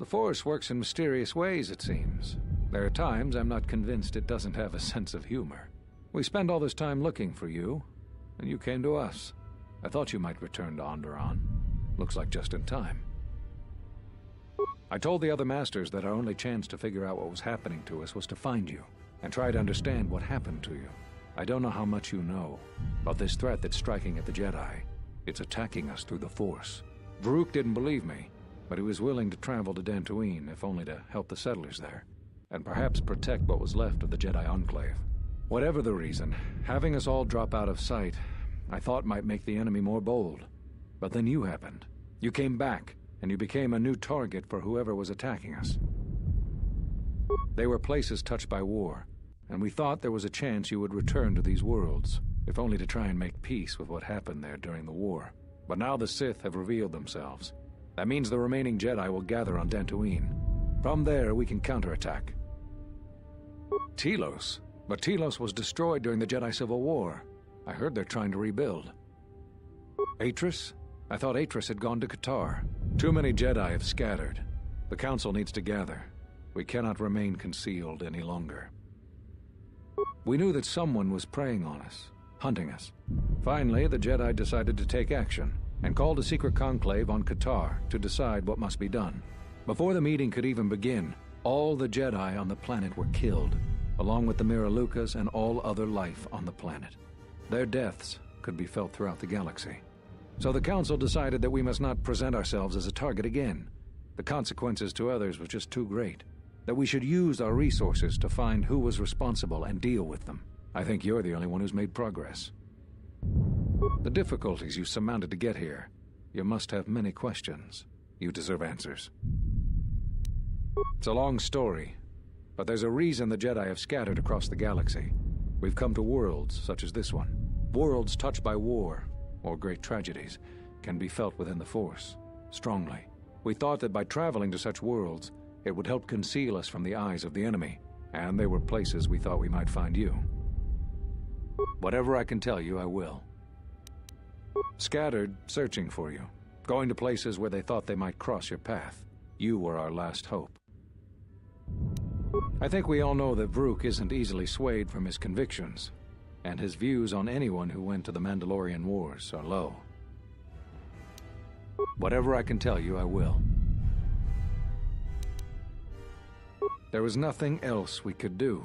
Force works in mysterious ways, it seems. There are times I'm not convinced it doesn't have a sense of humor. We spent all this time looking for you, and you came to us. I thought you might return to Onderon. Looks like just in time. I told the other Masters that our only chance to figure out what was happening to us was to find you, and try to understand what happened to you. I don't know how much you know about this threat that's striking at the Jedi. It's attacking us through the Force. Varuk didn't believe me, but he was willing to travel to Dantooine, if only to help the settlers there, and perhaps protect what was left of the Jedi Enclave. Whatever the reason, having us all drop out of sight, I thought might make the enemy more bold. But then you happened. You came back, and you became a new target for whoever was attacking us. They were places touched by war, and we thought there was a chance you would return to these worlds, if only to try and make peace with what happened there during the war. But now the Sith have revealed themselves. That means the remaining Jedi will gather on Dantooine. From there, we can counterattack. Telos? But Telos was destroyed during the Jedi Civil War. I heard they're trying to rebuild. Atris? I thought Atris had gone to KOTOR. Too many Jedi have scattered. The Council needs to gather. We cannot remain concealed any longer. We knew that someone was preying on us, hunting us. Finally, the Jedi decided to take action, and called a secret conclave on KOTOR to decide what must be done. Before the meeting could even begin, all the Jedi on the planet were killed, along with the Miralukas and all other life on the planet. Their deaths could be felt throughout the galaxy. So the Council decided that we must not present ourselves as a target again. The consequences to others were just too great. That we should use our resources to find who was responsible and deal with them. I think you're the only one who's made progress. The difficulties you surmounted to get here. You must have many questions. You deserve answers. It's a long story, but there's a reason the Jedi have scattered across the galaxy. We've come to worlds such as this one. Worlds touched by war, or great tragedies, can be felt within the Force, strongly. We thought that by traveling to such worlds, it would help conceal us from the eyes of the enemy, and they were places we thought we might find you. Whatever I can tell you, I will. Scattered, searching for you, going to places where they thought they might cross your path. You were our last hope. I think we all know that Varuk isn't easily swayed from his convictions, and his views on anyone who went to the Mandalorian Wars are low. Whatever I can tell you, I will. There was nothing else we could do.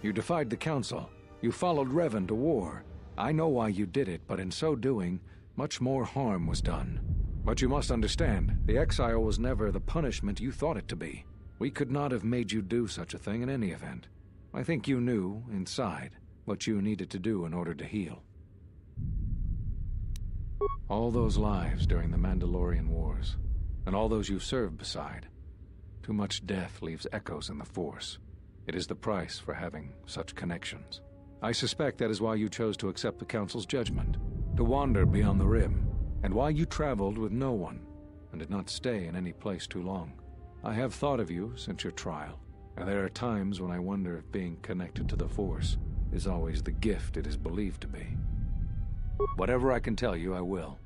You defied the Council. You followed Revan to war. I know why you did it, but in so doing, much more harm was done. But you must understand, the exile was never the punishment you thought it to be. We could not have made you do such a thing in any event. I think you knew, inside, what you needed to do in order to heal. All those lives during the Mandalorian Wars, and all those you served beside. Too much death leaves echoes in the Force. It is the price for having such connections. I suspect that is why you chose to accept the Council's judgment, to wander beyond the Rim, and why you traveled with no one, and did not stay in any place too long. I have thought of you since your trial, and there are times when I wonder if being connected to the Force is always the gift it is believed to be. Whatever I can tell you, I will.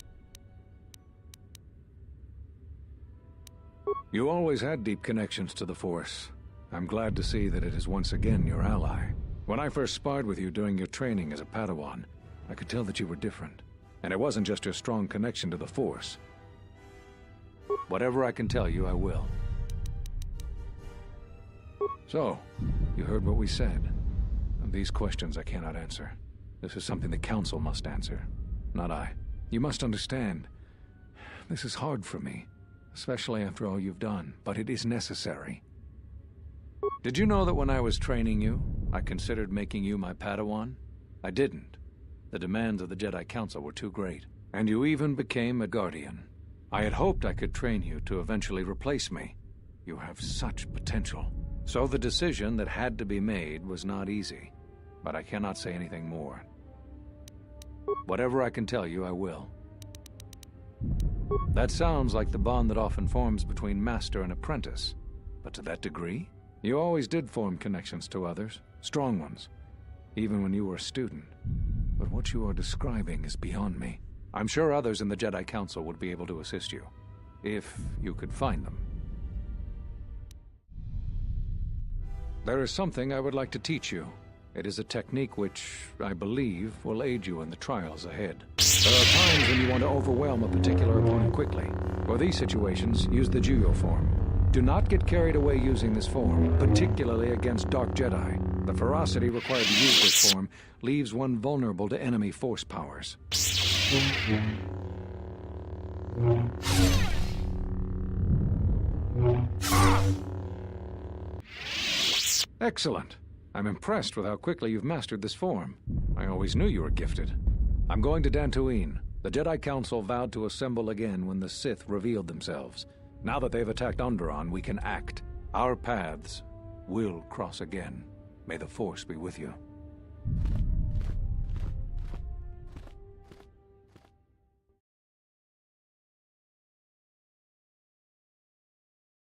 You always had deep connections to the Force. I'm glad to see that it is once again your ally. When I first sparred with you during your training as a Padawan, I could tell that you were different. And it wasn't just your strong connection to the Force. Whatever I can tell you, I will. So, you heard what we said. And these questions I cannot answer. This is something the Council must answer, not I. You must understand, this is hard for me, especially after all you've done, but it is necessary. Did you know that when I was training you, I considered making you my Padawan? I didn't. The demands of the Jedi Council were too great, and you even became a Guardian. I had hoped I could train you to eventually replace me. You have such potential. So the decision that had to be made was not easy, but I cannot say anything more. Whatever I can tell you, I will. That sounds like the bond that often forms between master and apprentice, but to that degree? You always did form connections to others, strong ones, even when you were a student. But what you are describing is beyond me. I'm sure others in the Jedi Council would be able to assist you, if you could find them. There is something I would like to teach you. It is a technique which, I believe, will aid you in the trials ahead. There are times when you want to overwhelm a particular opponent quickly. For these situations, use the Juyo form. Do not get carried away using this form, particularly against Dark Jedi. The ferocity required to use this form leaves one vulnerable to enemy force powers. Excellent. I'm impressed with how quickly you've mastered this form. I always knew you were gifted. I'm going to Dantooine. The Jedi Council vowed to assemble again when the Sith revealed themselves. Now that they've attacked Onderon, we can act. Our paths will cross again. May the Force be with you.